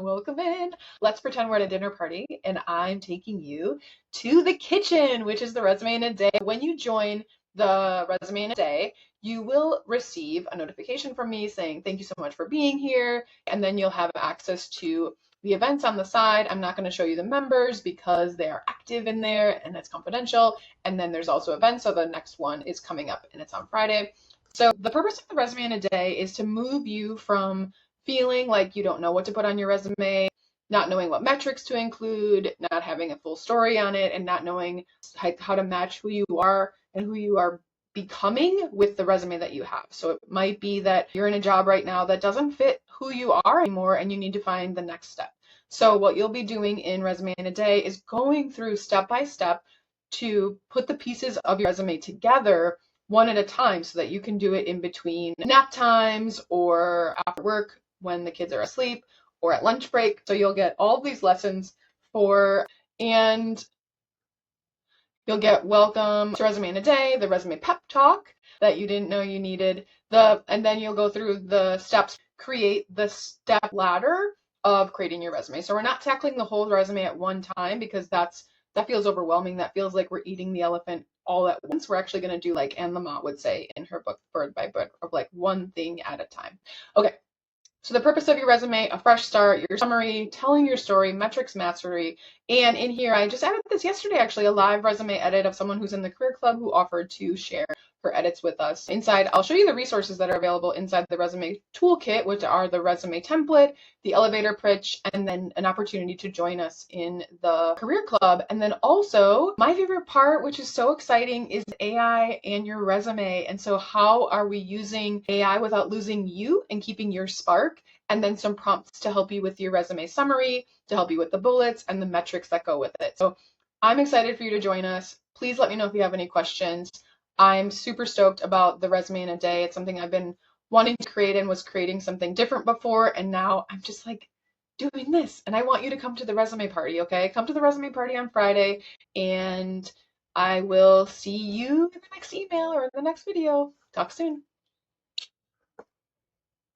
welcome in. Let's pretend we're at a dinner party and I'm taking you to the kitchen, which is the Resume in a Day. When you join the Resume in a Day, you will receive a notification from me saying thank you so much for being here, and then you'll have access to the events on the side. I'm not going to show you the members because they are active in there and it's confidential. And then there's also events. So the next one is coming up and it's on Friday. So the purpose of the Resume in a Day is to move you from feeling like you don't know what to put on your resume, not knowing what metrics to include, not having a full story on it, and not knowing how to match who you are and who you are becoming with the resume that you have. So it might be that you're in a job right now that doesn't fit who you are anymore and you need to find the next step. So what you'll be doing in Resume in a Day is going through step by step to put the pieces of your resume together one at a time so that you can do it in between nap times or after work when the kids are asleep or at lunch break. So you'll get all these lessons and you'll get welcome to Resume in a Day, the resume pep talk that you didn't know you needed, and then you'll go through the steps, create the step ladder of creating your resume. So we're not tackling the whole resume at one time because that feels overwhelming. That feels like we're eating the elephant all at once. We're actually going to do like Anne Lamott would say in her book, Bird by Bird, of like one thing at a time. Okay. So the purpose of your resume, a fresh start, your summary, telling your story, metrics mastery, and in here, I just added this yesterday, actually, a live resume edit of someone who's in the Career Club who offered to share her edits with us. Inside, I'll show you the resources that are available inside the Resume Toolkit, which are the resume template, the elevator pitch, and then an opportunity to join us in the Career Club. And then also, my favorite part, which is so exciting, is AI and your resume. And so how are we using AI without losing you and keeping your spark? And then some prompts to help you with your resume summary, to help you with the bullets and the metrics that go with it. So I'm excited for you to join us. Please let me know if you have any questions. I'm super stoked about the Resume in a Day. It's something I've been wanting to create and was creating something different before. And now I'm just like doing this. And I want you to come to the resume party, okay? Come to the resume party on Friday and I will see you in the next email or in the next video. Talk soon.